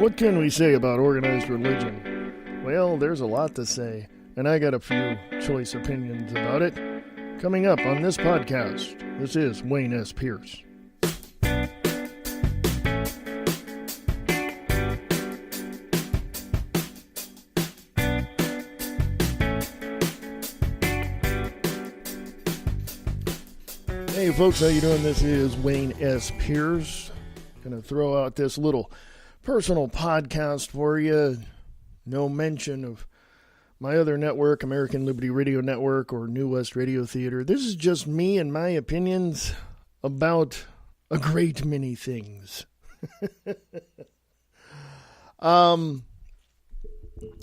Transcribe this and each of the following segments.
What can we say about organized religion? Well, there's a lot to say, and I got a few choice opinions about it. Coming up on this podcast, this is Wayne S. Pierce. Hey folks, how you doing? This is Wayne S. Pierce. Gonna throw out this little personal podcast for you. No mention of my other network, American Liberty Radio Network or New West Radio Theater. This is just me and my opinions about a great many things. It's a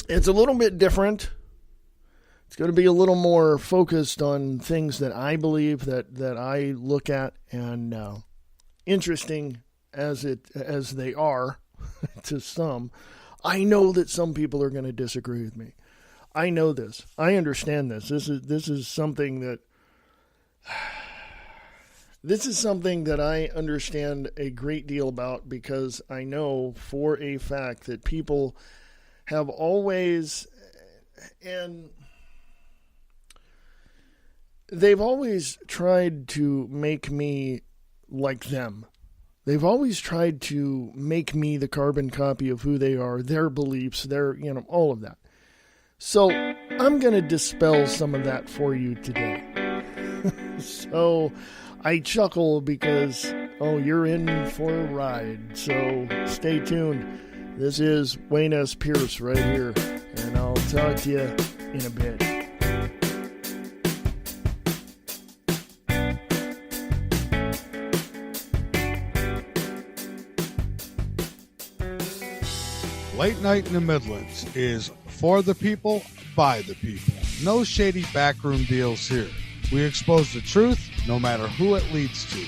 little bit different. It's going to be a little more focused on things that I believe that I look at, and interesting as they are to some. I know that some people are going to disagree with me. I know this. I understand this. This is something that I understand a great deal about, because I know for a fact that people have always, and they've always tried to make me like them. They've always tried to make me the carbon copy of who they are, their beliefs, their, all of that. So I'm going to dispel some of that for you today. So I chuckle because, you're in for a ride. So stay tuned. This is Wayne S. Pierce right here, and I'll talk to you in a bit. Late Night in the Midlands is for the people, by the people. No shady backroom deals here. We expose the truth, no matter who it leads to.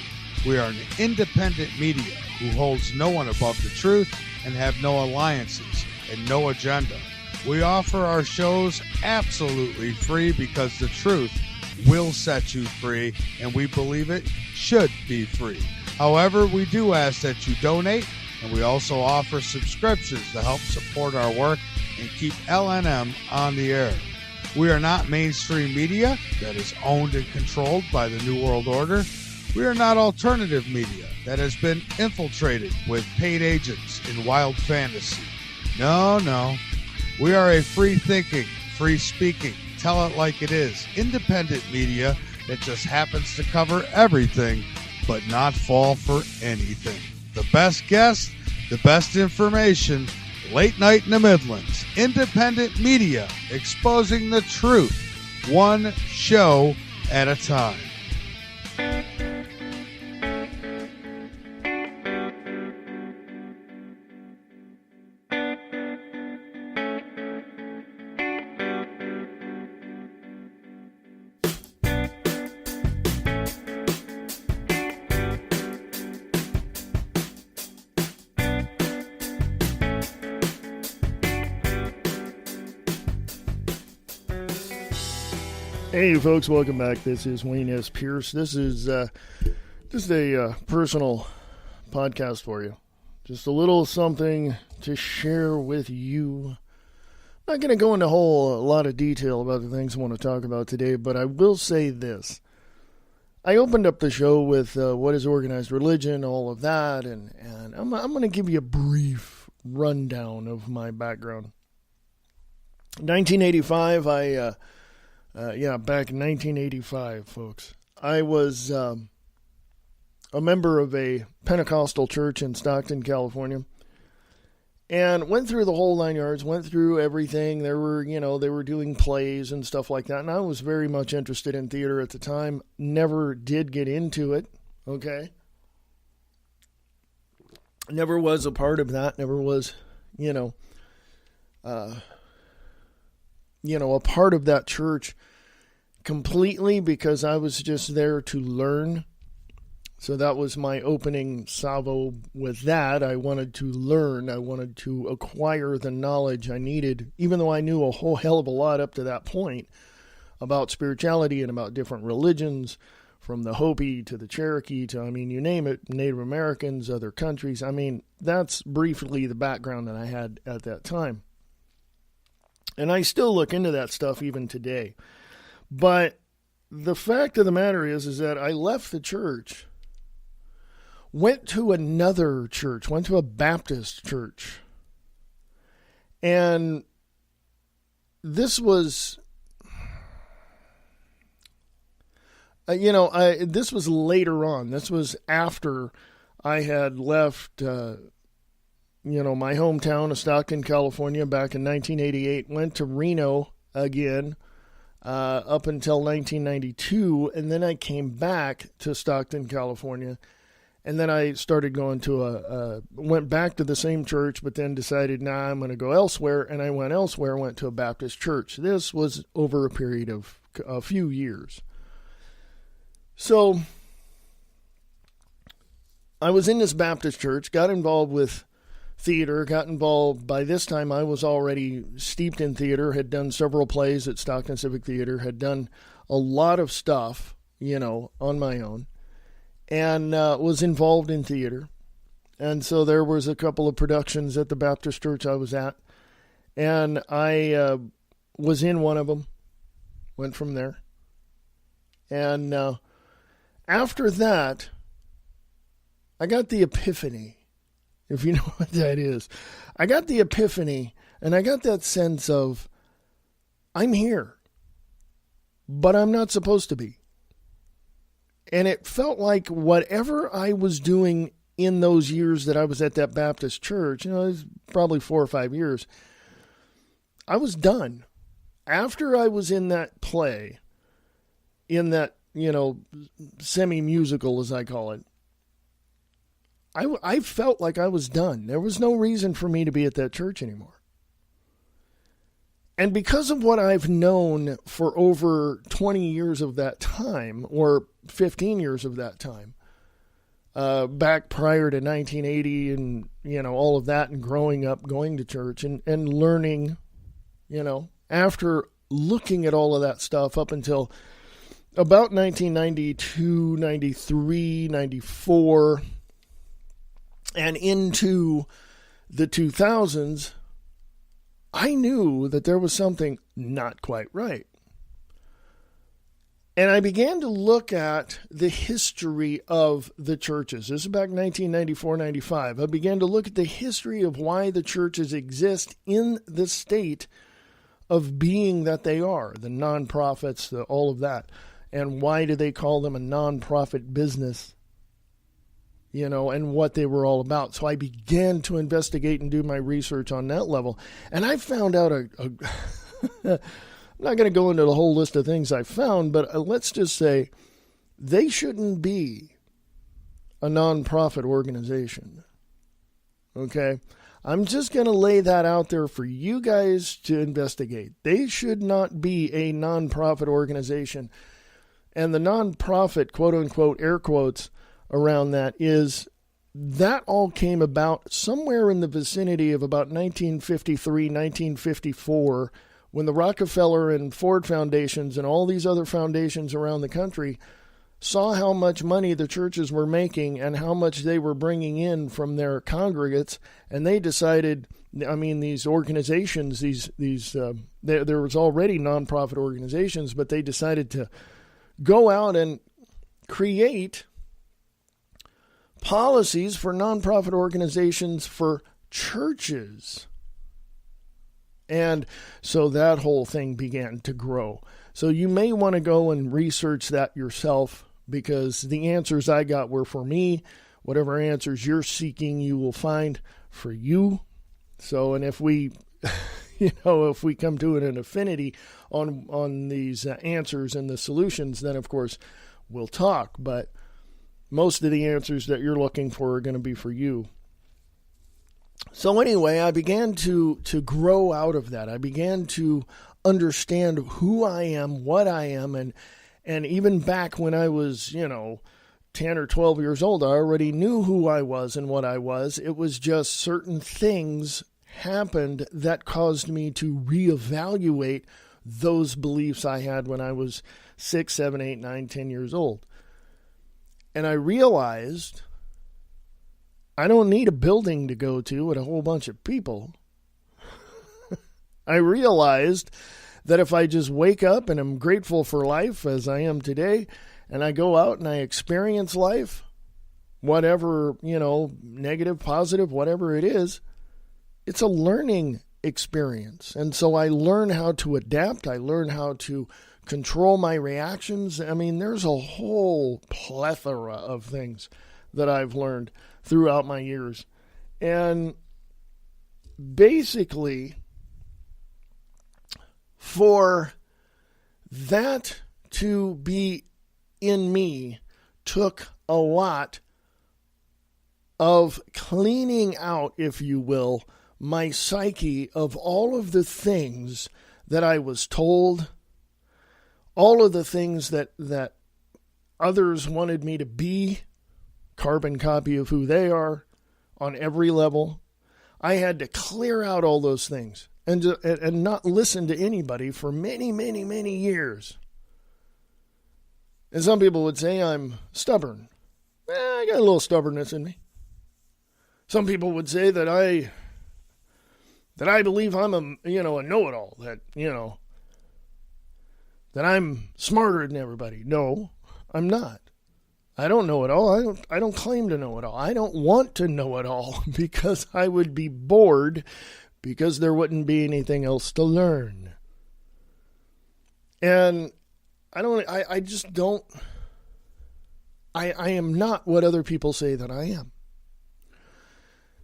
We are an independent media who holds no one above the truth and have no alliances and no agenda. We offer our shows absolutely free because the truth will set you free, and we believe it should be free. However, we do ask that you donate, and we also offer subscriptions to help support our work and keep LNM on the air. We are not mainstream media that is owned and controlled by the New World Order. We are not alternative media that has been infiltrated with paid agents in wild fantasy. No. We are a free-thinking, free-speaking, tell it like it is, independent media that just happens to cover everything but not fall for anything. The best guests, the best information, Late Night in the Midlands, independent media, exposing the truth, one show at a time. Hey folks, welcome back. This is Wayne S. Pierce. This is just a personal podcast for you. Just a little something to share with you. I'm not going to go into a whole lot of detail about the things I want to talk about today, but I will say this. I opened up the show with what is organized religion, all of that, and I'm going to give you a brief rundown of my background. 1985, back in 1985, folks. I was a member of a Pentecostal church in Stockton, California, and went through the whole 9 yards, went through everything. There were, they were doing plays and stuff like that, and I was very much interested in theater at the time. Never did get into it, okay? Never was a part of that, never was, a part of that church completely, because I was just there to learn. So that was my opening salvo with that. I wanted to learn. I wanted to acquire the knowledge I needed, even though I knew a whole hell of a lot up to that point about spirituality and about different religions from the Hopi to the Cherokee to, I mean, you name it, Native Americans, other countries. I mean, that's briefly the background that I had at that time. And I still look into that stuff even today. But the fact of the matter is that I left the church, went to another church, went to a Baptist church. And this was, this was later on. This was after I had left, my hometown of Stockton, California back in 1988, went to Reno again up until 1992, and then I came back to Stockton, California, and then I started going to went back to the same church, but then decided, I'm going to go elsewhere, and I went elsewhere, went to a Baptist church. This was over a period of a few years. So I was in this Baptist church, got involved with theater, got involved. By this time, I was already steeped in theater, had done several plays at Stockton Civic Theater, had done a lot of stuff, on my own, and was involved in theater. And so there was a couple of productions at the Baptist church I was at, and I was in one of them, went from there. And after that, I got the epiphany. If you know what that is. I got the epiphany, and I got that sense of, I'm here, but I'm not supposed to be. And it felt like whatever I was doing in those years that I was at that Baptist church, it was probably 4 or 5 years, I was done. After I was in that play, in that, semi-musical, as I call it, I felt like I was done. There was no reason for me to be at that church anymore. And because of what I've known for over 20 years of that time, or 15 years of that time, back prior to 1980 and, all of that, and growing up, going to church and learning, after looking at all of that stuff up until about 1992, 93, 94, and into the 2000s, I knew that there was something not quite right. And I began to look at the history of the churches. This is back 1994, 95. I began to look at the history of why the churches exist in the state of being that they are, the nonprofits, all of that. And why do they call them a nonprofit business? And what they were all about. So I began to investigate and do my research on that level. And I found out I'm not going to go into the whole list of things I found, but let's just say they shouldn't be a nonprofit organization. Okay? I'm just going to lay that out there for you guys to investigate. They should not be a nonprofit organization. And the nonprofit, quote unquote, air quotes, around that is that all came about somewhere in the vicinity of about 1953, 1954, when the Rockefeller and Ford foundations and all these other foundations around the country saw how much money the churches were making and how much they were bringing in from their congregates, and they decided, these organizations, there was already nonprofit organizations, but they decided to go out and create policies for nonprofit organizations for churches. And so that whole thing began to grow. So you may want to go and research that yourself, because the answers I got were for me. Whatever answers you're seeking, you will find for you. So, and if we, if we come to an affinity on these answers and the solutions, then of course we'll talk. But most of the answers that you're looking for are going to be for you. So anyway, I began to grow out of that. I began to understand who I am, what I am, and even back when I was, 10 or 12 years old, I already knew who I was and what I was. It was just certain things happened that caused me to reevaluate those beliefs I had when I was 6, 7, 8, 9, 10 years old. And I realized I don't need a building to go to with a whole bunch of people. I realized that if I just wake up and I'm grateful for life as I am today, and I go out and I experience life, whatever, negative, positive, whatever it is, it's a learning experience. And so I learn how to adapt. I learn how to control my reactions. I mean, there's a whole plethora of things that I've learned throughout my years. And basically, for that to be in me took a lot of cleaning out, if you will, my psyche of all of the things that I was told, all of the things that others wanted me to be, carbon copy of who they are on every level. I had to clear out all those things and not listen to anybody for many, many, many years. And some people would say I'm stubborn. I got a little stubbornness in me. Some people would say that I believe I'm a know-it-all, that I'm smarter than everybody. No, I'm not. I don't know it all. I don't claim to know it all. I don't want to know it all because I would be bored because there wouldn't be anything else to learn. And I am not what other people say that I am.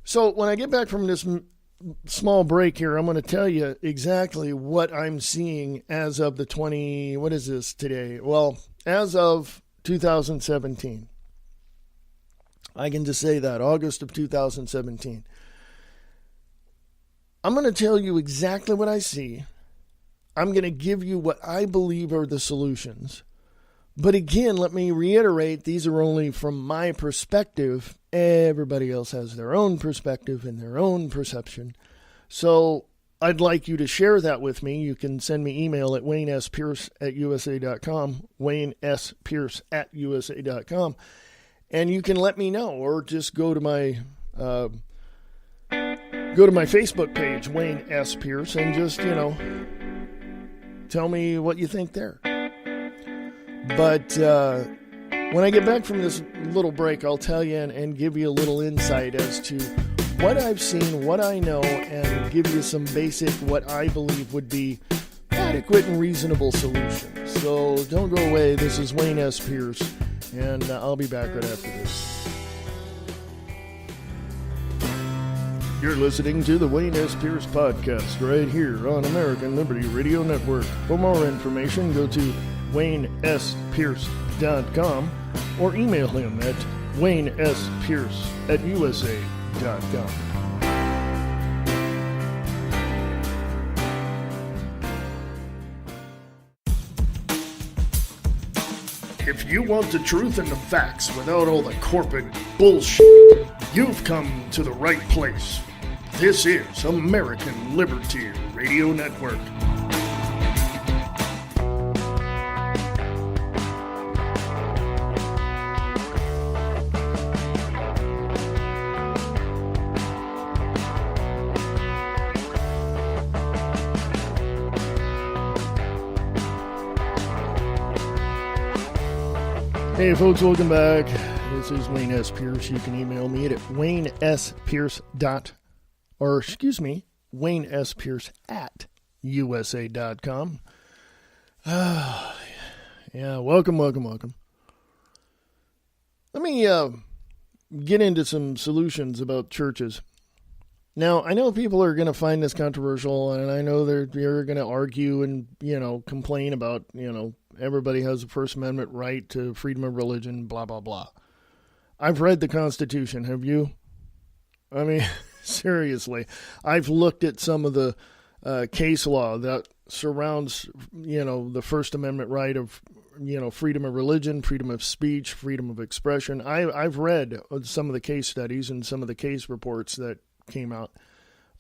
So when I get back from this small break here, I'm going to tell you exactly what I'm seeing as of what is this today? Well, as of 2017. I can just say that, August of 2017. I'm going to tell you exactly what I see. I'm going to give you what I believe are the solutions. But again, let me reiterate, these are only from my perspective. Everybody else has their own perspective and their own perception. So I'd like you to share that with me. You can send me email at waynespearce@usa.com, waynespearce@usa.com, and you can let me know, or just go to my Facebook page, Wayne S. Pierce, and just, tell me what you think there. But when I get back from this little break, I'll tell you and give you a little insight as to what I've seen, what I know, and give you some basic, what I believe would be adequate and reasonable solutions. So don't go away. This is Wayne S. Pierce, and I'll be back right after this. You're listening to the Wayne S. Pierce Podcast right here on American Liberty Radio Network. For more information, go to WayneSPierce.com or email him at WayneSPierce@USA.com. If you want the truth and the facts without all the corporate bullshit, you've come to the right place. This is American Liberty Radio Network. Hey folks, welcome back. This is Wayne S. Pierce. You can email me at WayneSPierce@USA.com. Yeah, welcome. Let me get into some solutions about churches. Now, I know people are going to find this controversial, and I know they're going to argue and, complain about, everybody has a First Amendment right to freedom of religion, blah, blah, blah. I've read the Constitution, have you? I mean, seriously. I've looked at some of the case law that surrounds, the First Amendment right of, freedom of religion, freedom of speech, freedom of expression. I've read some of the case studies and some of the case reports that came out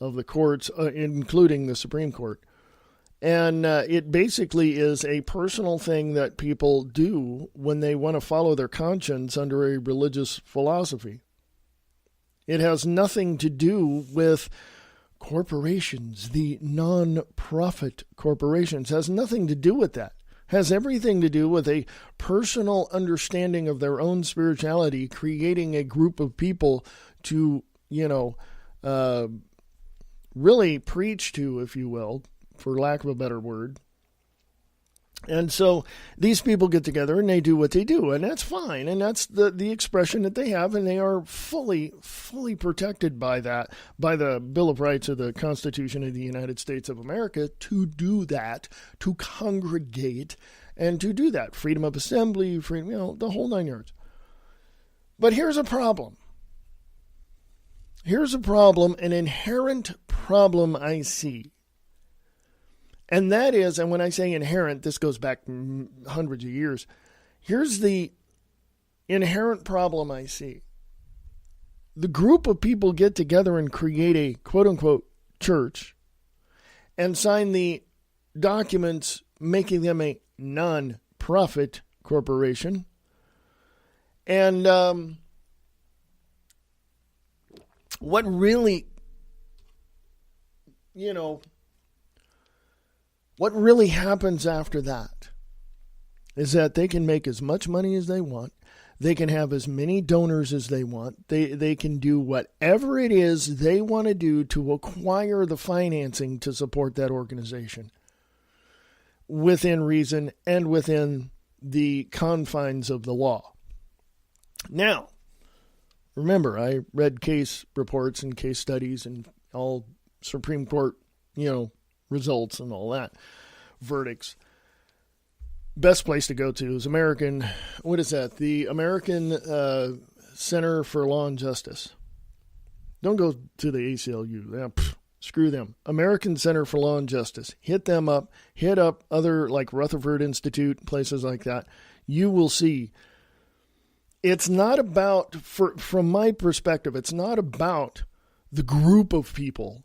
of the courts, including the Supreme Court. And it basically is a personal thing that people do when they want to follow their conscience under a religious philosophy. It has nothing to do with corporations, the non-profit corporations. It has nothing to do with that. It has everything to do with a personal understanding of their own spirituality, creating a group of people to, really preach to, if you will, for lack of a better word. And so these people get together and they do what they do, and that's fine. And that's the expression that they have, and they are fully protected by that, by the Bill of Rights of the Constitution of the United States of America, to do that, to congregate, and to do that. Freedom of assembly, freedom, the whole 9 yards. But here's a problem. Here's a problem, an inherent problem I see. And that is, and when I say inherent, this goes back hundreds of years. Here's the inherent problem I see. The group of people get together and create a quote-unquote church and sign the documents making them a non-profit corporation. And what really, what really happens after that is that they can make as much money as they want. They can have as many donors as they want. They can do whatever it is they want to do to acquire the financing to support that organization within reason and within the confines of the law. Now, remember, I read case reports and case studies and all Supreme Court, results and all that, verdicts. Best place to go to is the American Center for Law and Justice. Don't go to the ACLU. Screw them. American Center for Law and Justice. Hit them up. Hit up other like Rutherford Institute, places like that. You will see. It's not about, from my perspective, it's not about the group of people.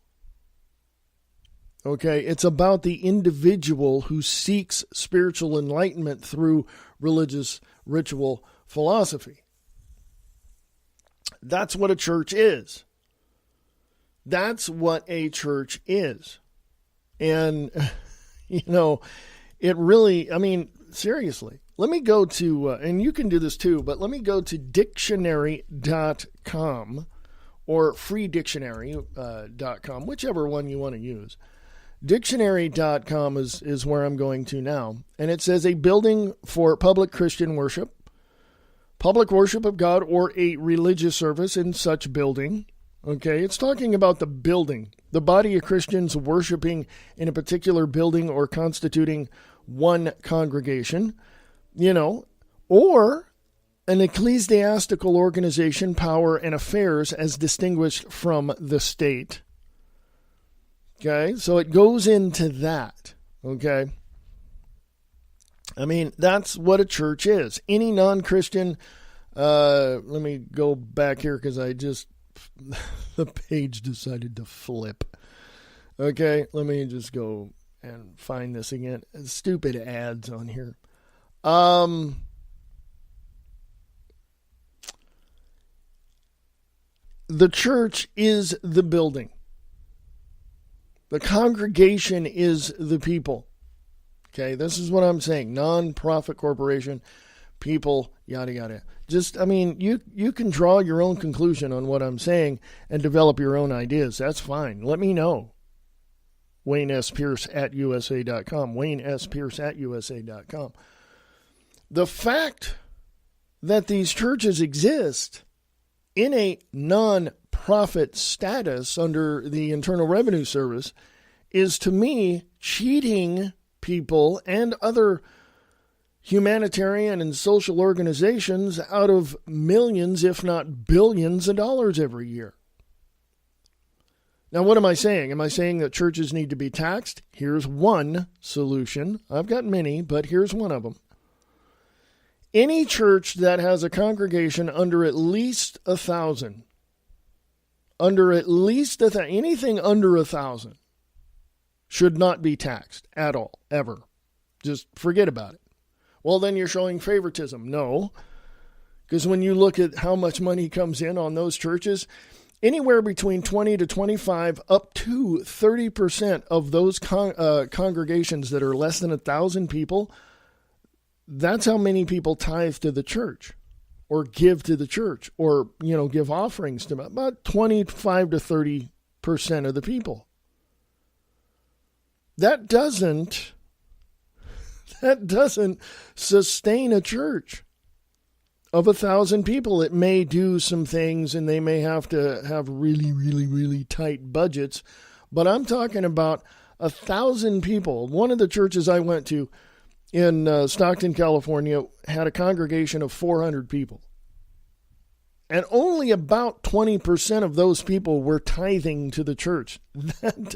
Okay, it's about the individual who seeks spiritual enlightenment through religious ritual philosophy. That's what a church is. That's what a church is. And, it really, seriously, let me go to, and you can do this too, but let me go to dictionary.com or freedictionary.com, whichever one you want to use. Dictionary.com is where I'm going to now. And it says a building for public Christian worship, public worship of God, or a religious service in such building. Okay, it's talking about the building, the body of Christians worshiping in a particular building or constituting one congregation, or an ecclesiastical organization, power, and affairs as distinguished from the state. Okay, so it goes into that, okay? That's what a church is. Any non-Christian, let me go back here because the page decided to flip. Okay, let me just go and find this again. Stupid ads on here. The church is the building. The congregation is the people. Okay, this is what I'm saying. Non-profit corporation, people, yada, yada. You can draw your own conclusion on what I'm saying and develop your own ideas. That's fine. Let me know. Wayne S. Pierce at USA.com. Wayne S. Pierce at USA.com. The fact that these churches exist in a non-profit status under the Internal Revenue Service is, to me, cheating people and other humanitarian and social organizations out of millions, if not billions of dollars every year. Now, what am I saying? Am I saying that churches need to be taxed? Here's one solution. I've got many, but here's one of them. Any church that has a congregation under at least 1,000, anything under 1,000, should not be taxed at all, ever. Just forget about it. Well, then you're showing favoritism. No, because when you look at how much money comes in on those churches, anywhere between 20 to 25 up to 30% of those congregations that are less than 1,000 people, that's how many people tithe to the church or give to the church or, give offerings to about 25 to 30% of the people. That doesn't sustain a church of 1,000 people. It may do some things and they may have to have really, really, really tight budgets, but I'm talking about 1,000 people. One of the churches I went to in Stockton, California, had a congregation of 400 people. And only about 20% of those people were tithing to the church. That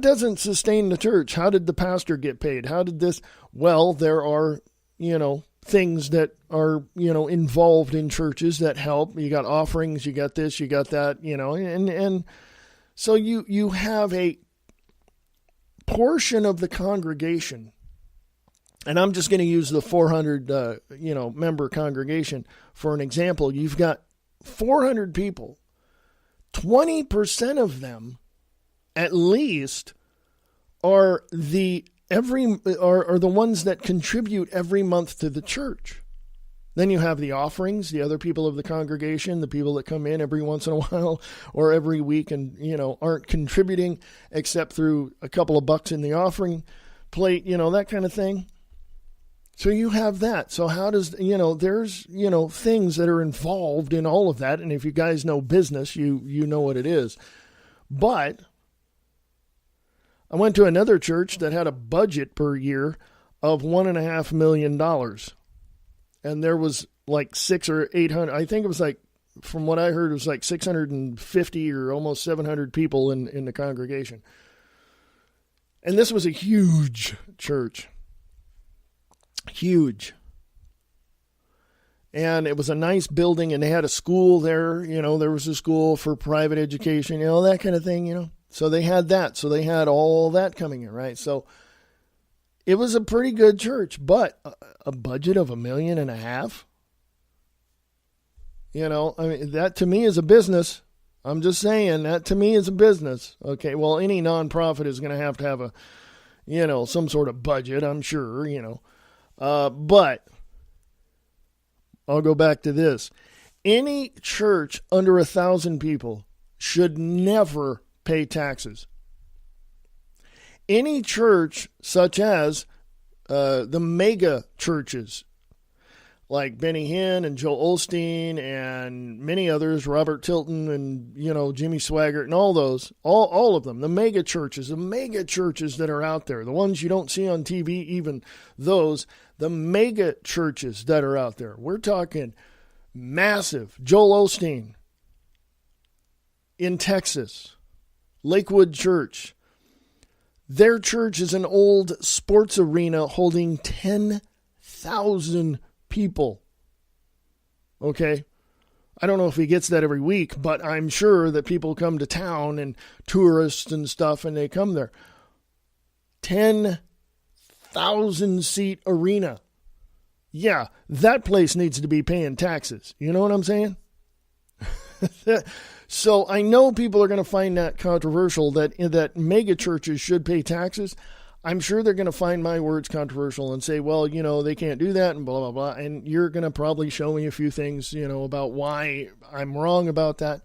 doesn't sustain the church. How did the pastor get paid? How did this? Well, there are, things that are, involved in churches that help. You got offerings, you got this, you got that, and so you have a portion of the congregation, and I'm just going to use the 400, member congregation for an example. You've got 400 people. 20% of them, at least, are the ones that contribute every month to the church. Then you have the offerings, the other people of the congregation, the people that come in every once in a while or every week and, aren't contributing except through a couple of bucks in the offering plate, that kind of thing. So you have that. So how does, there's, things that are involved in all of that. And if you guys know business, you know what it is. But I went to another church that had a budget per year of $1.5 million. And there was like 600 or 800, I think it was like, from what I heard, it was like 650 or almost 700 people in the congregation. And this was a huge church. Huge. And it was a nice building, and they had a school there. There was a school for private education, that kind of thing, So they had that. So they had all that coming in, right? So it was a pretty good church, but a budget of $1.5 million? That to me is a business. I'm just saying that to me is a business. Okay, well, any nonprofit is going to have a, some sort of budget, I'm sure, but I'll go back to this. Any church under 1,000 people should never pay taxes. Any church such as the mega churches like Benny Hinn and Joel Osteen and many others, Robert Tilton and, Jimmy Swaggart and all those, all of them, the mega churches that are out there, the ones you don't see on TV, even those, the mega churches that are out there. We're talking massive. Joel Osteen in Texas, Lakewood Church. Their church is an old sports arena holding 10,000 people. Okay? I don't know if he gets that every week, but I'm sure that people come to town and tourists and stuff, and they come there. 10,000 seat arena. Yeah, that place needs to be paying taxes. You know what I'm saying? So I know people are going to find that controversial, that mega churches should pay taxes. I'm sure they're going to find my words controversial and say, well, they can't do that and blah, blah, blah. And you're going to probably show me a few things, about why I'm wrong about that.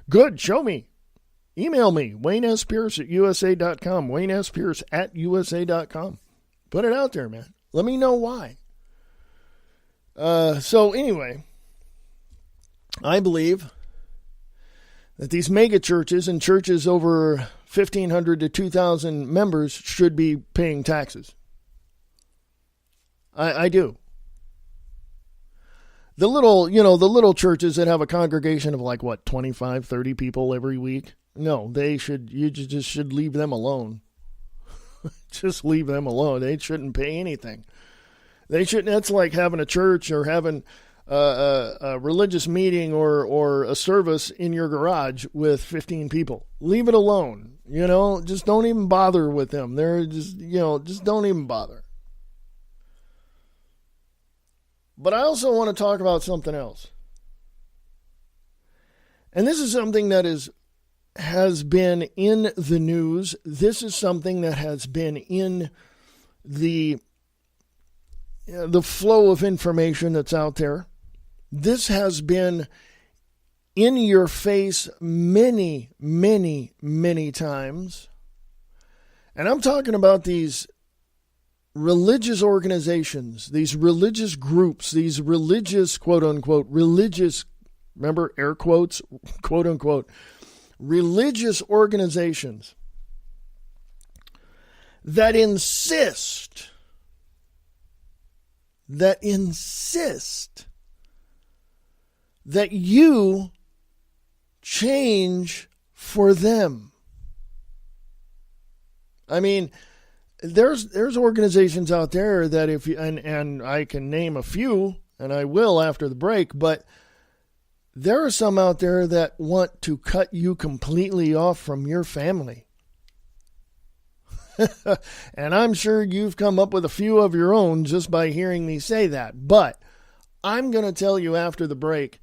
Good. Show me. Email me, Wayne S. Pierce at USA.com, Wayne S. Pierce at USA.com. Put it out there, man. Let me know why. So anyway, I believe that these mega churches and churches over 1,500 to 2,000 members should be paying taxes. I do. The little churches that have a congregation of 25, 30 people every week. No, you just should leave them alone. Just leave them alone. They shouldn't pay anything. They shouldn't. That's like having a church or having a religious meeting or a service in your garage with 15 people. Leave it alone. Just don't even bother with them. They're just don't even bother. But I also want to talk about something else. And this is something that has been in the news. This is something that has been in the flow of information that's out there. This has been in your face many, many, many times. And I'm talking about these religious organizations, these religious groups, these religious, quote unquote, religious, remember, air quotes, quote unquote, religious organizations that insist that you change for them. I mean, there's organizations out there that if you, and I can name a few, and I will after the break, but there are some out there that want to cut you completely off from your family. And I'm sure you've come up with a few of your own just by hearing me say that. But I'm going to tell you after the break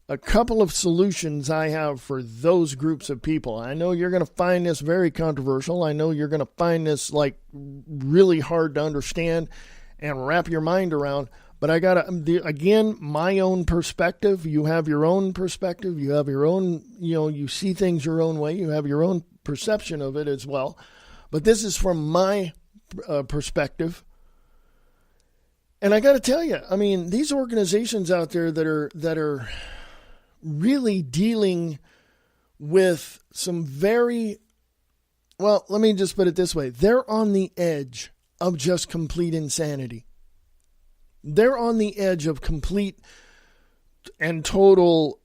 a couple of solutions I have for those groups of people. I know you're going to find this very controversial. I know you're going to find this really hard to understand and wrap your mind around. But I got to, again, my own perspective. You have your own perspective. You have your own, you see things your own way. You have your own perception of it as well. But this is from my perspective. And I got to tell you, I mean, these organizations out there that are really dealing with some let me just put it this way. They're on the edge of just complete insanity. They're on the edge of complete and total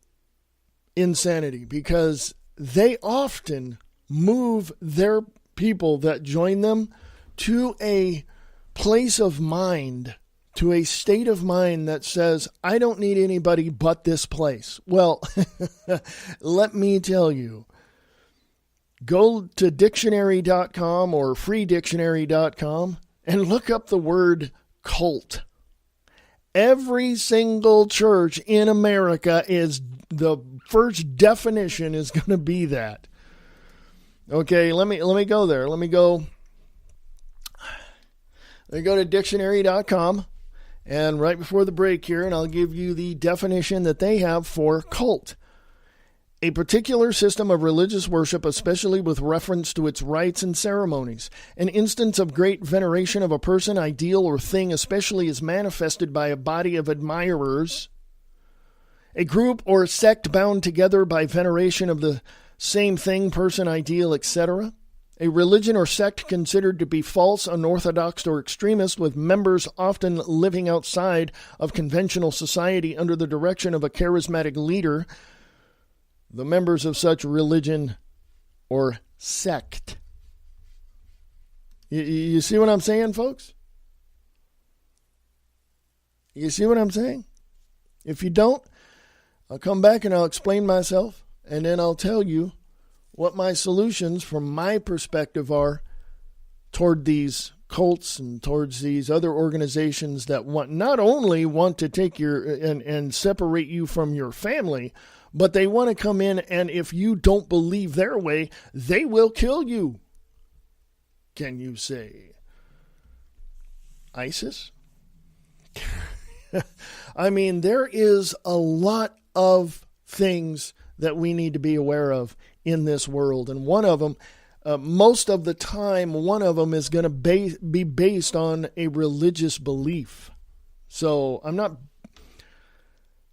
insanity because they often move their people that join them to a place of mind, to a state of mind that says, I don't need anybody but this place. Well, let me tell you, go to dictionary.com or freedictionary.com and look up the word cult. Every single church in America is the first definition is going to be that. Okay, let me go there. Let me go to dictionary.com and right before the break here, and I'll give you the definition that they have for cult. A particular system of religious worship, especially with reference to its rites and ceremonies. An instance of great veneration of a person, ideal, or thing, especially is manifested by a body of admirers. A group or sect bound together by veneration of the same thing, person, ideal, etc. A religion or sect considered to be false, unorthodox, or extremist, with members often living outside of conventional society under the direction of a charismatic leader. The members of such religion or sect. You see what I'm saying, folks? You see what I'm saying? If you don't, I'll come back and I'll explain myself, and then I'll tell you what my solutions from my perspective are toward these cults and towards these other organizations that not only want to take and separate you from your family, but they want to come in, and if you don't believe their way, they will kill you. Can you say ISIS? I mean, there is a lot of things that we need to be aware of in this world. And one of them, most of the time, one of them is going to be based on a religious belief. So I'm not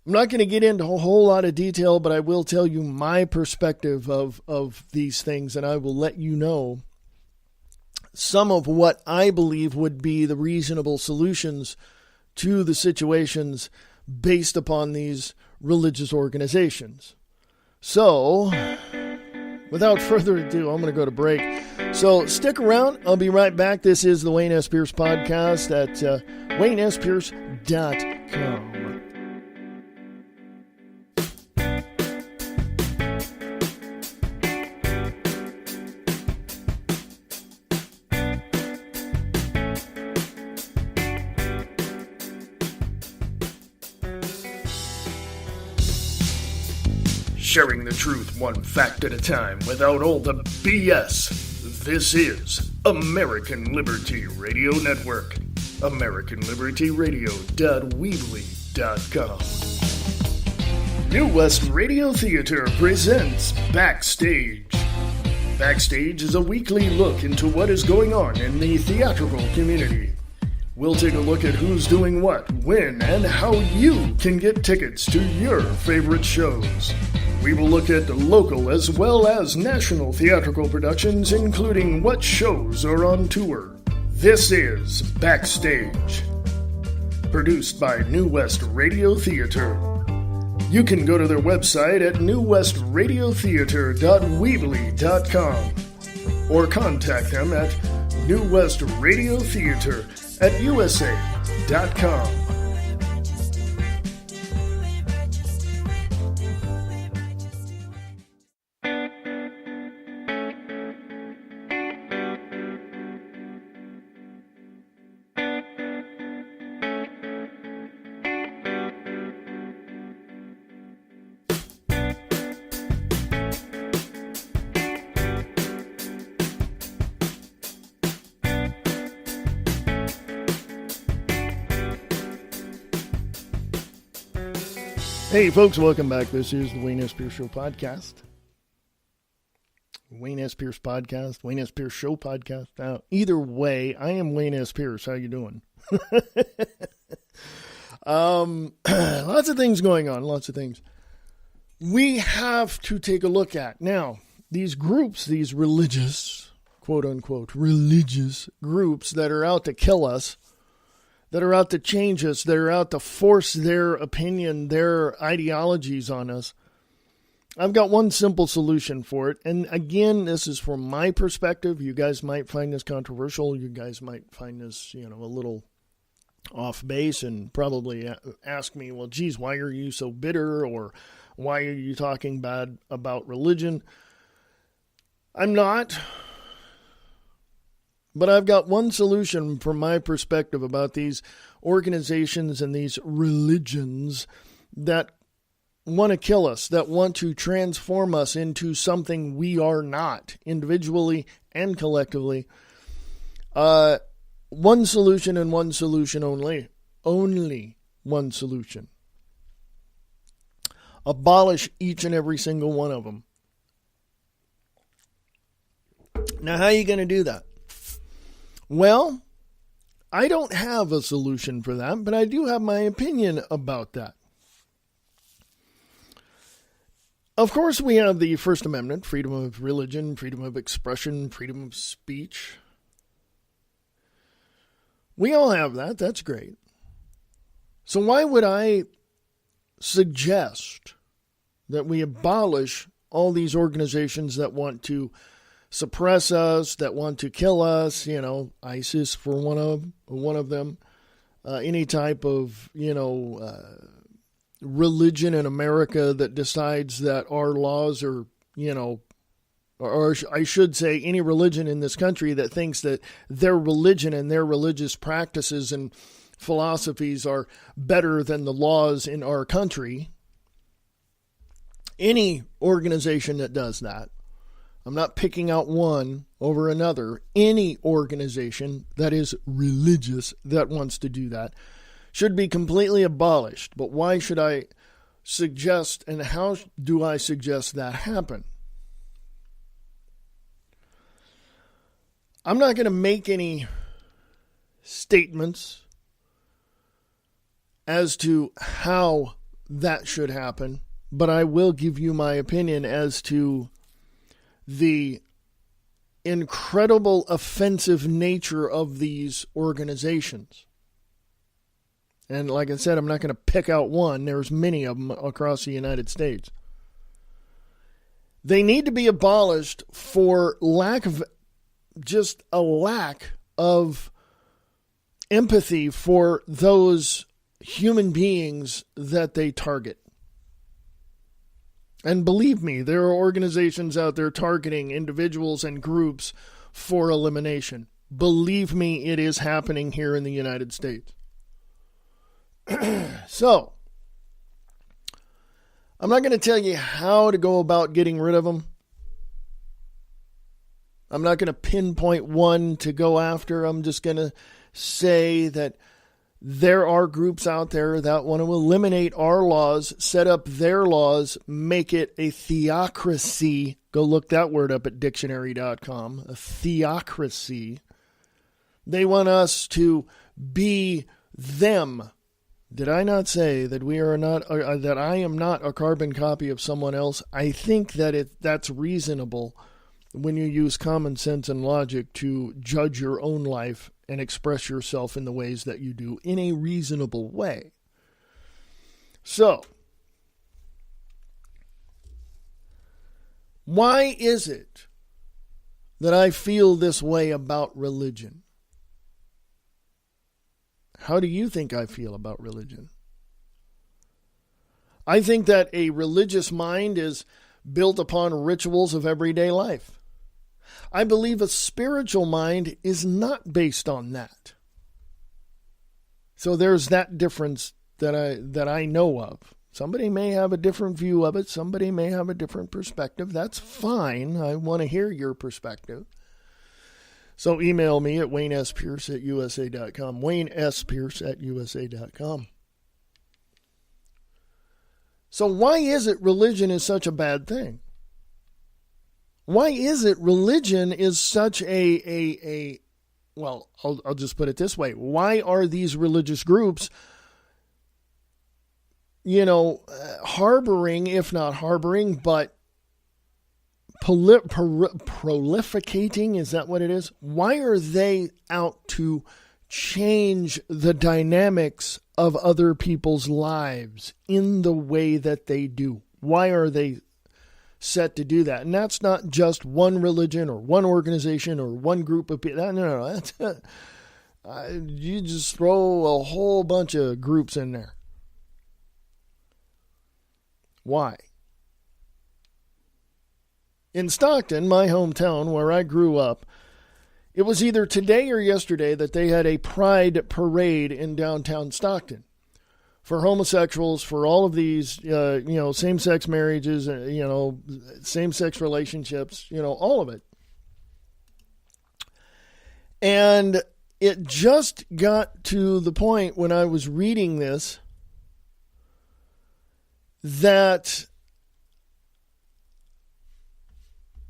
going to get into a whole lot of detail, but I will tell you my perspective of these things, and I will let you know some of what I believe would be the reasonable solutions to the situations based upon these religious organizations. So, without further ado, I'm going to go to break. So stick around. I'll be right back. This is the Wayne S. Pierce Podcast at WayneSPierce.com. sharing the truth one fact at a time without all the BS. This is American Liberty Radio Network. AmericanLibertyRadio.weebly.com. New West Radio Theater presents Backstage. Backstage is a weekly look into what is going on in the theatrical community. We'll take a look at who's doing what, when, and how you can get tickets to your favorite shows. We will look at local as well as national theatrical productions, including what shows are on tour. This is Backstage, produced by New West Radio Theater. You can go to their website at newwestradiotheater.weebly.com or contact them at newwestradiotheater@usa.com. Hey folks, welcome back. This is the Wayne S. Pierce Show podcast. Wayne S. Pierce podcast, Wayne S. Pierce Show podcast. Now, either way, I am Wayne S. Pierce. How you doing? Lots of things going on, lots of things we have to take a look at. Now, these groups, these religious, quote unquote, religious groups that are out to kill us, that are out to change us, that are out to force their opinion, their ideologies on us. I've got one simple solution for it. And again, this is from my perspective. You guys might find this controversial. You guys might find this, a little off base and probably ask me, well, geez, why are you so bitter? Or why are you talking bad about religion? I'm not. But I've got one solution from my perspective about these organizations and these religions that want to kill us, that want to transform us into something we are not, individually and collectively. One solution and one solution only. Only one solution. Abolish each and every single one of them. Now, how are you going to do that? Well, I don't have a solution for that, but I do have my opinion about that. Of course, we have the First Amendment, freedom of religion, freedom of expression, freedom of speech. We all have that. That's great. So why would I suggest that we abolish all these organizations that want to suppress us, that want to kill us, ISIS for one of them, any type of, religion in America that decides that our laws are, or I should say any religion in this country that thinks that their religion and their religious practices and philosophies are better than the laws in our country. Any organization that does that, I'm not picking out one over another. Any organization that is religious that wants to do that should be completely abolished. But why should I suggest, and how do I suggest that happen? I'm not going to make any statements as to how that should happen, but I will give you my opinion as to the incredible offensive nature of these organizations. And like I said, I'm not going to pick out one. There's many of them across the United States. They need to be abolished for lack of empathy for those human beings that they target. And believe me, there are organizations out there targeting individuals and groups for elimination. Believe me, it is happening here in the United States. So, I'm not going to tell you how to go about getting rid of them. I'm not going to pinpoint one to go after. I'm just going to say that there are groups out there that want to eliminate our laws, set up their laws, make it a theocracy. Go look that word up at dictionary.com. A theocracy. They want us to be them. Did I not say that we are not that I am not a carbon copy of someone else? I think that that's reasonable when you use common sense and logic to judge your own life and express yourself in the ways that you do in a reasonable way. So, why is it that I feel this way about religion? How do you think I feel about religion? I think that a religious mind is built upon rituals of everyday life. I believe a spiritual mind is not based on that. So there's that difference that I know of. Somebody may have a different view of it. Somebody may have a different perspective. That's fine. I want to hear your perspective. So email me at waynespearce@usa.com. waynespearce@usa.com. So why is it religion is such a bad thing? Why is it religion is such well, I'll just put it this way. Why are these religious groups, harboring, if not harboring, but prolificating, is that what it is? Why are they out to change the dynamics of other people's lives in the way that they do? Why are they set to do that? And that's not just one religion or one organization or one group of people. No. That's you just throw a whole bunch of groups in there. Why? In Stockton, my hometown, where I grew up, it was either today or yesterday that they had a pride parade in downtown Stockton for homosexuals, for all of these, same-sex marriages, same-sex relationships, all of it. And it just got to the point when I was reading this that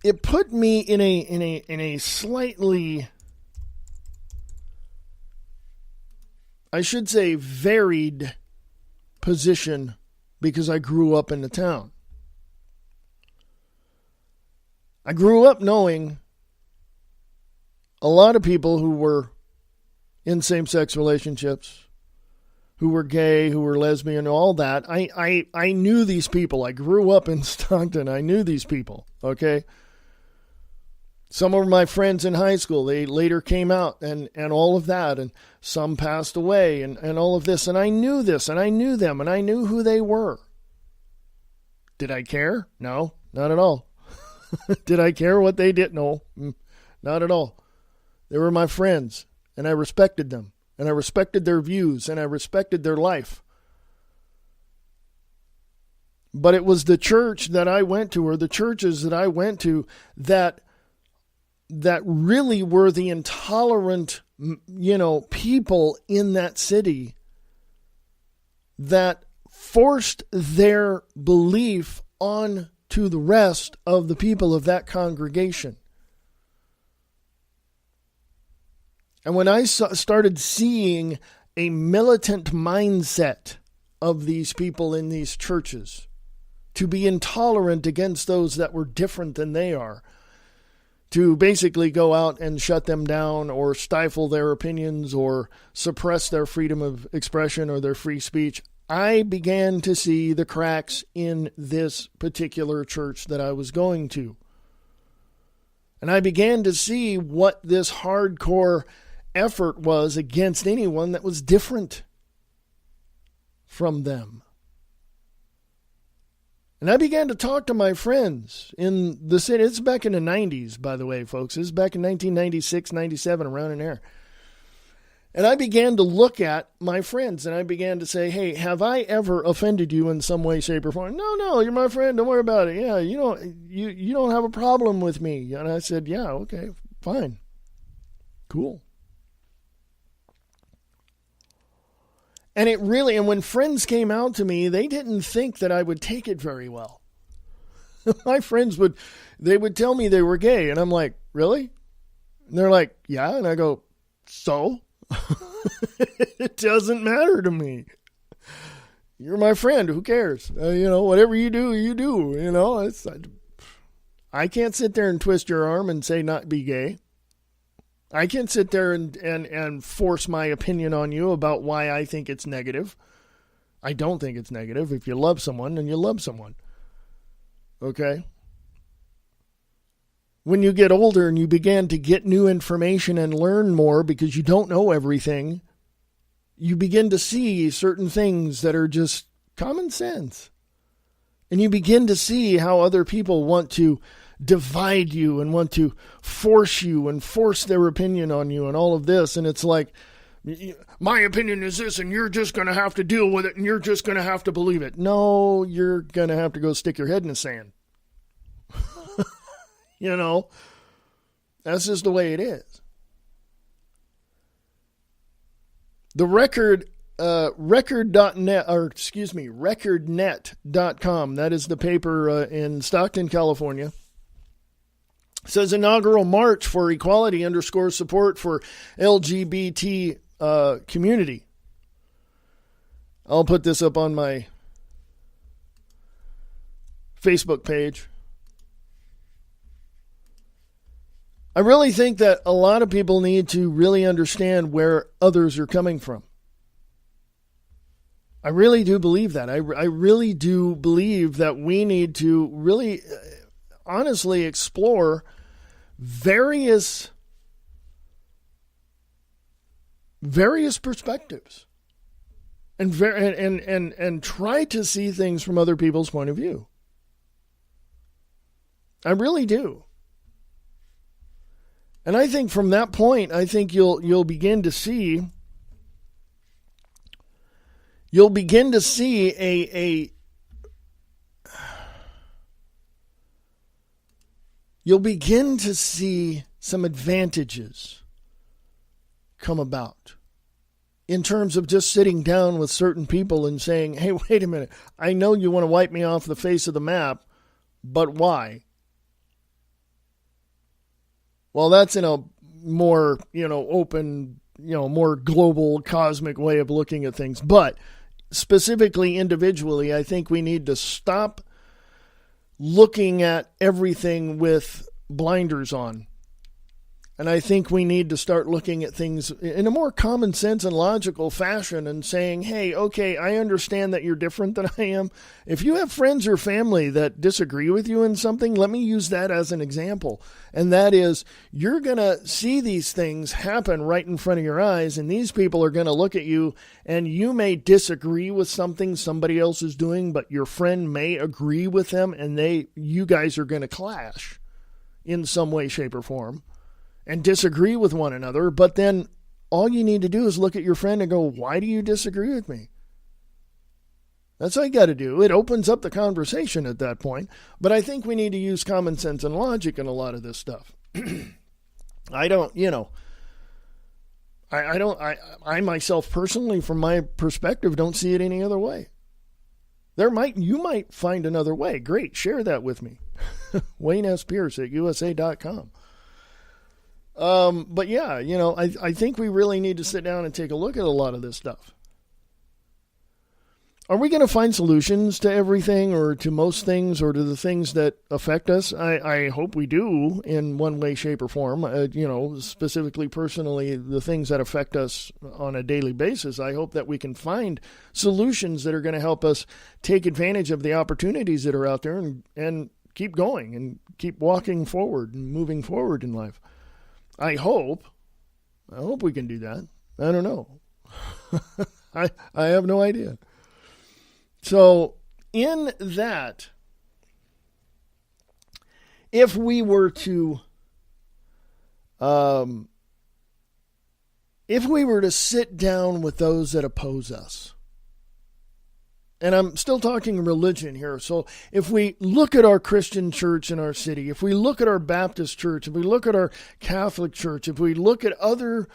it put me in a slightly, I should say, varied position because I grew up in the town. I grew up knowing a lot of people who were in same-sex relationships, who were gay, who were lesbian, all that. I knew these people. I grew up in Stockton. I knew these people, okay? Some of my friends in high school, they later came out and all of that, and some passed away and all of this. And I knew this, and I knew them, and I knew who they were. Did I care? No, not at all. Did I care what they did? No, not at all. They were my friends, and I respected them, and I respected their views, and I respected their life. But it was the church that I went to, or the churches that I went to, that really were the intolerant, people in that city that forced their belief on to the rest of the people of that congregation. And when I started seeing a militant mindset of these people in these churches to be intolerant against those that were different than they are, to basically go out and shut them down or stifle their opinions or suppress their freedom of expression or their free speech, I began to see the cracks in this particular church that I was going to. And I began to see what this hardcore effort was against anyone that was different from them. And I began to talk to my friends in the city. It's back in the 90s, by the way, folks. This is back in 1996, 97, around in there. And I began to look at my friends and I began to say, hey, have I ever offended you in some way, shape, or form? No, you're my friend. Don't worry about it. Yeah, you don't have a problem with me. And I said, yeah, okay, fine. Cool. And and when friends came out to me, they didn't think that I would take it very well. My friends would tell me they were gay. And I'm like, really? And they're like, yeah. And I go, so? It doesn't matter to me. You're my friend. Who cares? Whatever you do, you do. I can't sit there and twist your arm and say not be gay. I can't sit there and force my opinion on you about why I think it's negative. I don't think it's negative. If you love someone, then you love someone. Okay? When you get older and you begin to get new information and learn more because you don't know everything, you begin to see certain things that are just common sense. And you begin to see how other people want to divide you and want to force you and force their opinion on you and all of this. And it's like, my opinion is this and you're just going to have to deal with it and you're just going to have to believe it. No, you're going to have to go stick your head in the sand. That's just the way it is. The recordnet.com, that is the paper in Stockton, California, says inaugural march for equality underscores support for LGBT community. I'll put this up on my Facebook page. I really think that a lot of people need to really understand where others are coming from. I really do believe that. I really do believe that we need to really honestly explore various perspectives and try to see things from other people's point of view. I really do. And I think from that point, I think you'll begin to see some advantages come about in terms of just sitting down with certain people and saying, hey, wait a minute, I know you want to wipe me off the face of the map, but why? Well, that's in a more, open, more global, cosmic way of looking at things. But specifically, individually, I think we need to stop looking at everything with blinders on. And I think we need to start looking at things in a more common sense and logical fashion and saying, hey, okay, I understand that you're different than I am. If you have friends or family that disagree with you in something, let me use that as an example. And that is, you're going to see these things happen right in front of your eyes, and these people are going to look at you, and you may disagree with something somebody else is doing, but your friend may agree with them, and you guys are going to clash in some way, shape, or form. And disagree with one another, but then all you need to do is look at your friend and go, why do you disagree with me? That's all you got to do. It opens up the conversation at that point. But I think we need to use common sense and logic in a lot of this stuff. I myself personally, from my perspective, don't see it any other way. You might find another way. Great. Share that with me. Wayne S. Pierce at USA.com. But yeah, I think we really need to sit down and take a look at a lot of this stuff. Are we going to find solutions to everything or to most things or to the things that affect us? I hope we do in one way, shape, or form. Specifically, personally, the things that affect us on a daily basis. I hope that we can find solutions that are going to help us take advantage of the opportunities that are out there and keep going and keep walking forward and moving forward in life. I hope we can do that. I don't know. I have no idea. So in that, if we were to if we were to sit down with those that oppose us, and I'm still talking religion here, so if we look at our Christian church in our city, if we look at our Baptist church, if we look at our Catholic church, if we look at other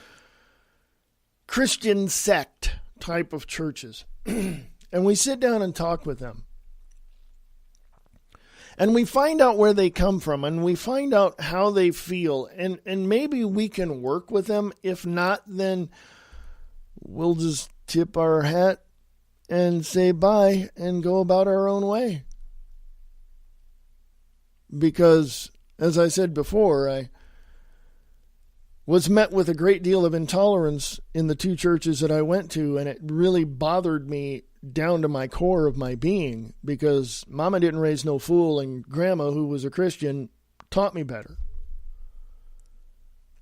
Christian sect type of churches, and we sit down and talk with them, and we find out where they come from, and we find out how they feel, and maybe we can work with them. If not, then we'll just tip our hat and say bye and go about our own way. Because, as I said before, I was met with a great deal of intolerance in the two churches that I went to, and it really bothered me down to my core of my being, because Mama didn't raise no fool, and Grandma, who was a Christian, taught me better.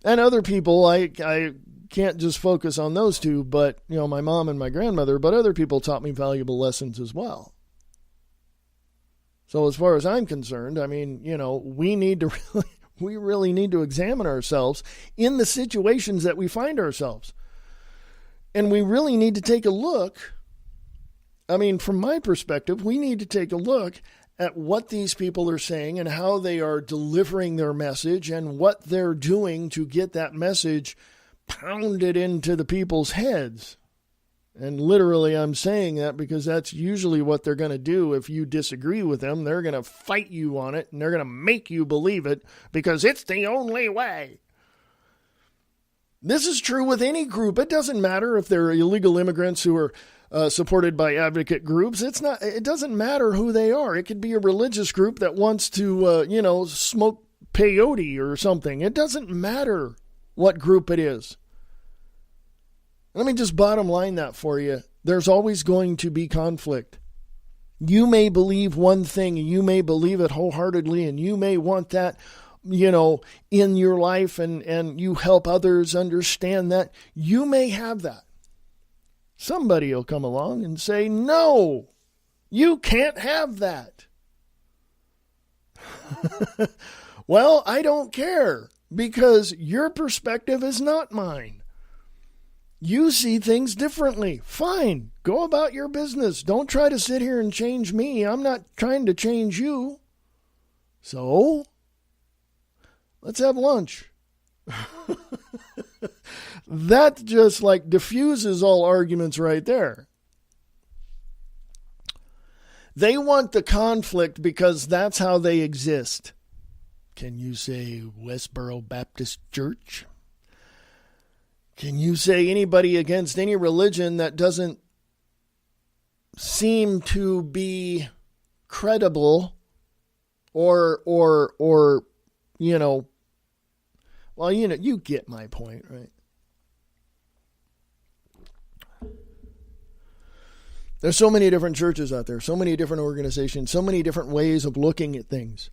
And other people, I can't just focus on those two, but, my mom and my grandmother, but other people taught me valuable lessons as well. So as far as I'm concerned, we really need to examine ourselves in the situations that we find ourselves. And we really need to take a look. From my perspective, we need to take a look at what these people are saying and how they are delivering their message and what they're doing to get that message pounded into the people's heads. And literally, I'm saying that because that's usually what they're going to do. If you disagree with them, they're going to fight you on it, and they're going to make you believe it because it's the only way. This is true with any group. It doesn't matter if they're illegal immigrants who are supported by advocate groups. It doesn't matter who they are. It could be a religious group that wants to, smoke peyote or something. It doesn't matter what group it is. Let me just bottom line that for you. There's always going to be conflict. You may believe one thing, and you may believe it wholeheartedly, and you may want that, in your life, and you help others understand that. You may have that. Somebody will come along and say, no, you can't have that. Well, I don't care, because your perspective is not mine. You see things differently. Fine. Go about your business. Don't try to sit here and change me. I'm not trying to change you. So, let's have lunch. That just diffuses all arguments right there. They want the conflict because that's how they exist. Can you say Westboro Baptist Church? Can you say anybody against any religion that doesn't seem to be credible or you get my point, right? There's so many different churches out there, so many different organizations, so many different ways of looking at things,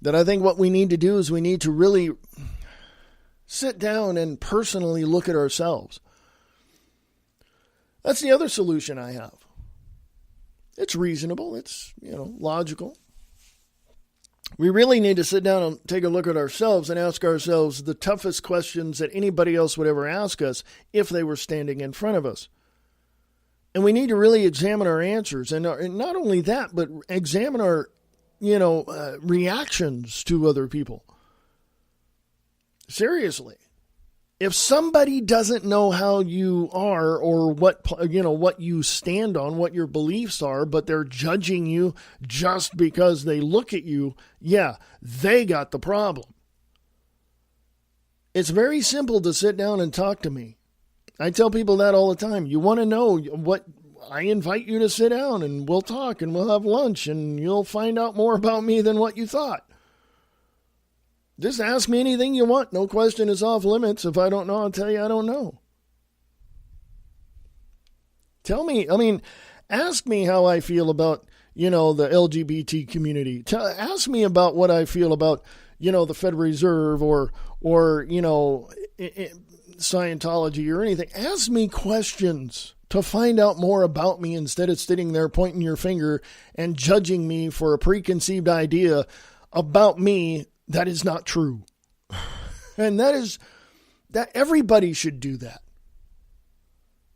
that I think what we need to do is we need to really sit down and personally look at ourselves. That's the other solution I have. It's reasonable. It's, logical. We really need to sit down and take a look at ourselves and ask ourselves the toughest questions that anybody else would ever ask us if they were standing in front of us. And we need to really examine our answers. And not only that, but examine our, reactions to other people. Seriously. If somebody doesn't know how you are or what you stand on, what your beliefs are, but they're judging you just because they look at you, yeah, they got the problem. It's very simple to sit down and talk to me. I tell people that all the time. You want to know what? I invite you to sit down and we'll talk and we'll have lunch and you'll find out more about me than what you thought. Just ask me anything you want. No question is off limits. If I don't know, I'll tell you I don't know. Ask me how I feel about, the LGBT community. Ask me about what I feel about, the Federal Reserve or Scientology or anything. Ask me questions to find out more about me instead of sitting there pointing your finger and judging me for a preconceived idea about me that is not true. And that is That everybody should do that.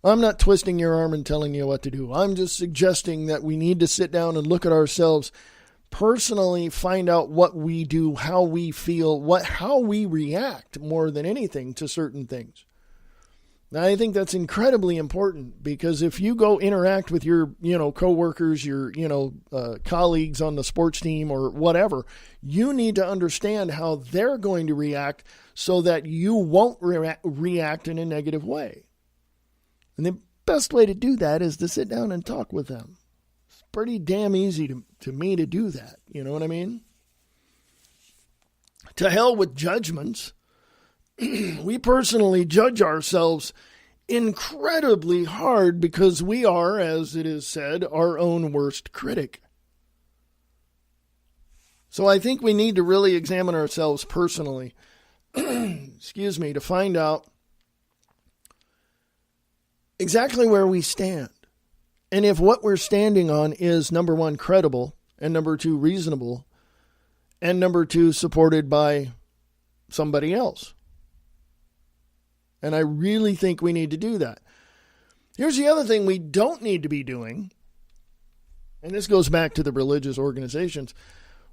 I'm not twisting your arm and telling you what to do. I'm just suggesting that we need to sit down and look at ourselves personally, find out what we do, how we feel, how we react more than anything to certain things. Now, I think that's incredibly important, because if you go interact with your, coworkers, your, colleagues on the sports team or whatever, you need to understand how they're going to react so that you won't react in a negative way. And the best way to do that is to sit down and talk with them. It's pretty damn easy to me to do that. You know what I mean? To hell with judgments. We personally judge ourselves incredibly hard because we are, as it is said, our own worst critic. So I think we need to really examine ourselves personally, to find out exactly where we stand. And if what we're standing on is, number one, credible, and number two, reasonable, and number two, supported by somebody else. And I really think we need to do that. Here's the other thing we don't need to be doing, and this goes back to the religious organizations.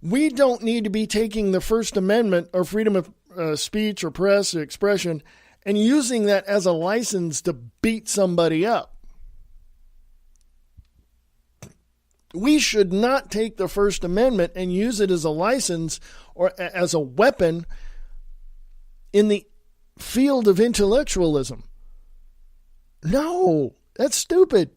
We don't need to be taking the First Amendment or freedom of speech or press or expression and using that as a license to beat somebody up. We should not take the First Amendment and use it as a license or as a weapon in the field of intellectualism. No, that's stupid.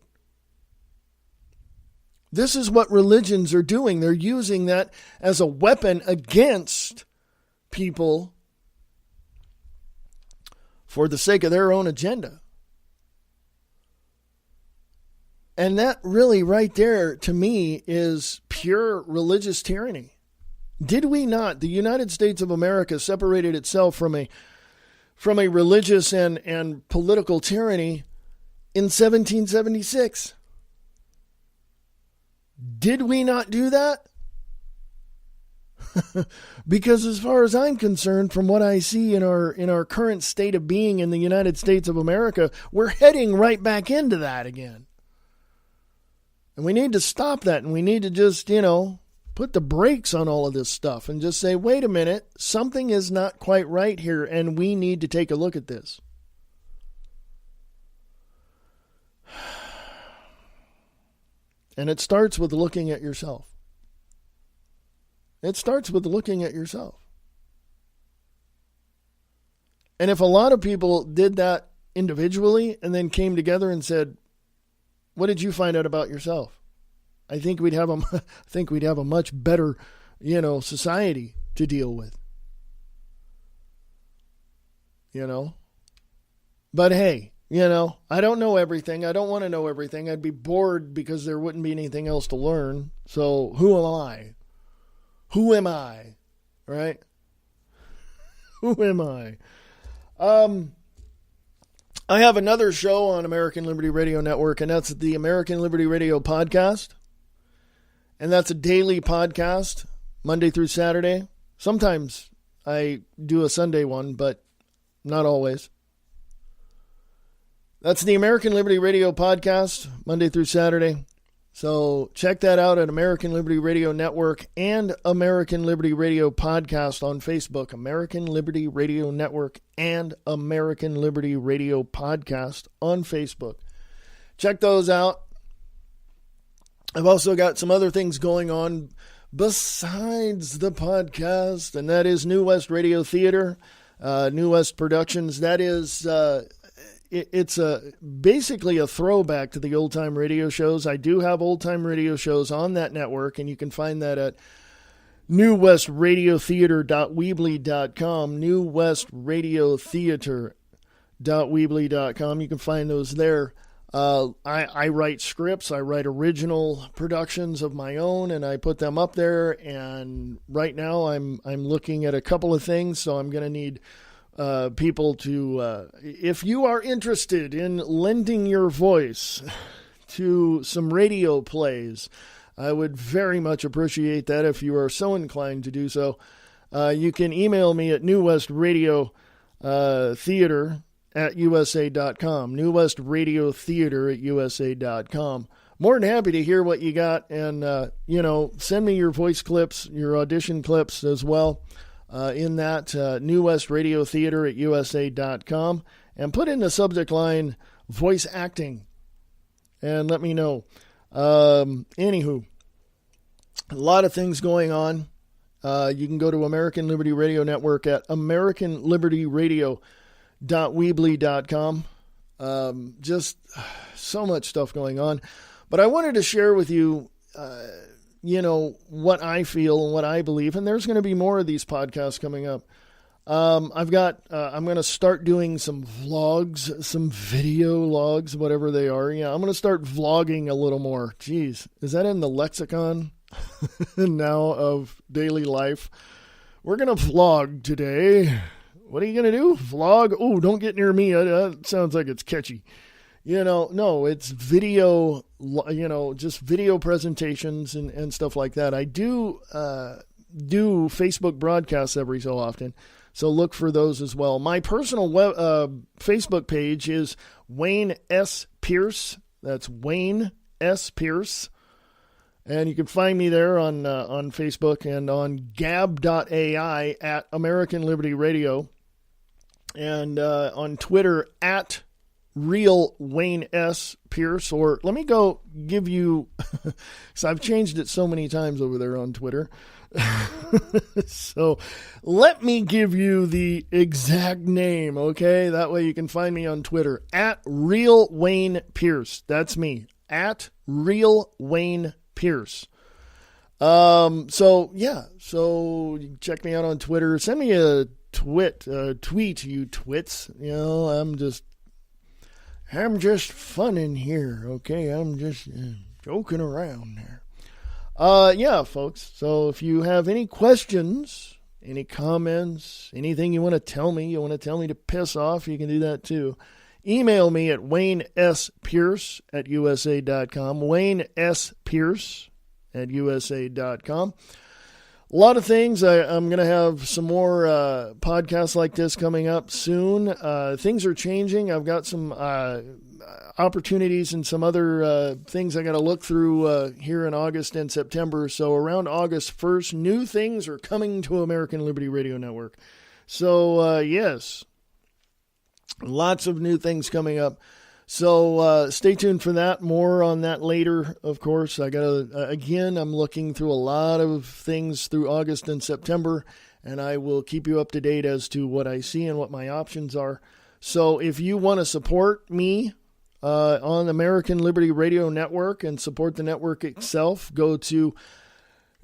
This is what religions are doing. They're using that as a weapon against people for the sake of their own agenda. And that really right there, to me, is pure religious tyranny. Did we not, the United States of America, separated itself from a religious and political tyranny in 1776? Did we not do that? Because as far as I'm concerned, from what I see in our current state of being in the United States of America, we're heading right back into that again. And we need to stop that, and we need to just, put the brakes on all of this stuff and just say, wait a minute, something is not quite right here, and we need to take a look at this. And it starts with looking at yourself. It starts with looking at yourself. And if a lot of people did that individually and then came together and said, what did you find out about yourself? I think we'd have a much better, society to deal with. But hey, I don't know everything. I don't want to know everything. I'd be bored because there wouldn't be anything else to learn. So who am I? Who am I? Right? Who am I? I have another show on American Liberty Radio Network, and that's the American Liberty Radio Podcast. And that's a daily podcast, Monday through Saturday. Sometimes I do a Sunday one, but not always. That's the American Liberty Radio Podcast, Monday through Saturday. So check that out at American Liberty Radio Network and American Liberty Radio Podcast on Facebook. American Liberty Radio Network and American Liberty Radio Podcast on Facebook. Check those out. I've also got some other things going on besides the podcast, and that is New West Radio Theater, New West Productions. That is... It's basically a throwback to the old-time radio shows. I do have old-time radio shows on that network, and you can find that at newwestradiothéâtre.weebly.com, newwestradiothéâtre.weebly.com. You can find those there. I write scripts. I write original productions of my own, and I put them up there. And right now I'm looking at a couple of things, so I'm going to need... people to, if you are interested in lending your voice to some radio plays, I would very much appreciate that if you are so inclined to do so. You can email me at newwestradio Theater at USA.com. New West Radio Theater at USA.com. More than happy to hear what you got, and, send me your voice clips, your audition clips as well in that New West Radio Theater at USA.com, and put in the subject line, voice acting, and let me know. Anywho, a lot of things going on. You can go to American Liberty Radio Network at AmericanLibertyRadio.weebly.com. Just so much stuff going on. But I wanted to share with you, what I feel and what I believe. And there's going to be more of these podcasts coming up. I'm going to start doing some vlogs, some video logs, whatever they are. Yeah, I'm going to start vlogging a little more. Jeez, is that in the lexicon now of daily life? We're going to vlog today. What are you going to do? Vlog? Oh, don't get near me. That sounds like it's catchy. No, it's video, just video presentations and stuff like that. I do Facebook broadcasts every so often, so look for those as well. My personal Facebook page is Wayne S. Pierce. That's Wayne S. Pierce. And you can find me there on Facebook and on gab.ai at American Liberty Radio. And on Twitter at Real Wayne S. Pierce, or let me go give you, because I've changed it so many times over there on Twitter. So let me give you the exact name, okay? That way you can find me on Twitter at Real Wayne Pierce. That's me, at Real Wayne Pierce. So you can check me out on Twitter. Send me a tweet, you twits. I'm just funning here, okay? I'm just joking around there. Folks. So if you have any questions, any comments, anything you want to tell me to piss off, you can do that too. Email me at WayneSPierce at USA.com. WayneSPierce at USA.com. A lot of things. I'm going to have some more podcasts like this coming up soon. Things are changing. I've got some opportunities and some other things I got to look through here in August and September. So around August 1st, new things are coming to American Liberty Radio Network. So, yes, lots of new things coming up. So stay tuned for that. More on that later, of course. I'm looking through a lot of things through August and September, and I will keep you up to date as to what I see and what my options are. So if you want to support me on American Liberty Radio Network and support the network itself, go to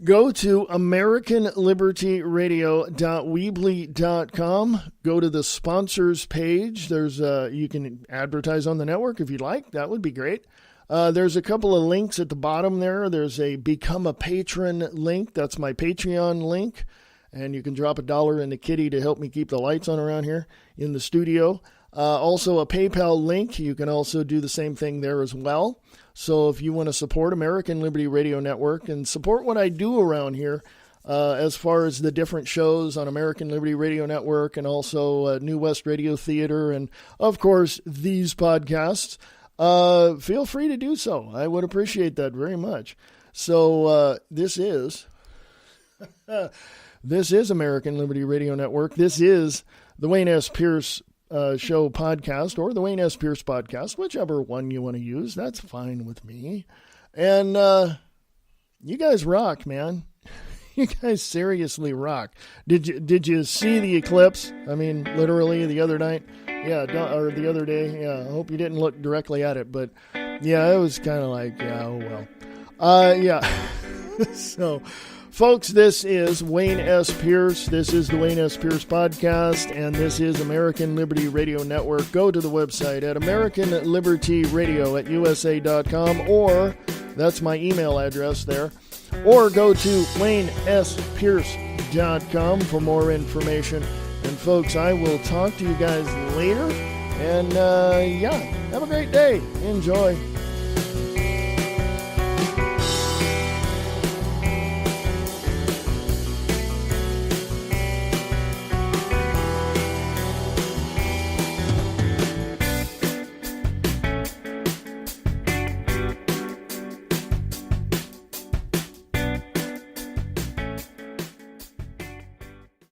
AmericanLibertyRadio.weebly.com. Go to the sponsors page. There's you can advertise on the network if you'd like. That would be great. There's a couple of links at the bottom there. There's a Become a Patron link. That's my Patreon link. And you can drop $1 in the kitty to help me keep the lights on around here in the studio. Also a PayPal link. You can also do the same thing there as well. So if you want to support American Liberty Radio Network and support what I do around here, as far as the different shows on American Liberty Radio Network and also New West Radio Theater and, of course, these podcasts, feel free to do so. I would appreciate that very much. So this is American Liberty Radio Network. This is the Wayne S. Pierce Show podcast, or the Wayne S. Pierce podcast, whichever one you want to use. That's fine with me. And you guys rock, man. You guys seriously rock. Did you see the eclipse? I mean, literally the other night. Yeah, or the other day. Yeah, I hope you didn't look directly at it, but yeah, it was kind of like, yeah, oh well. Yeah. So, folks, this is Wayne S. Pierce. This is the Wayne S. Pierce Podcast, and this is American Liberty Radio Network. Go to the website at AmericanLibertyRadio@USA.com, or that's my email address there, or go to WayneSPierce.com for more information. And, folks, I will talk to you guys later, and, have a great day. Enjoy.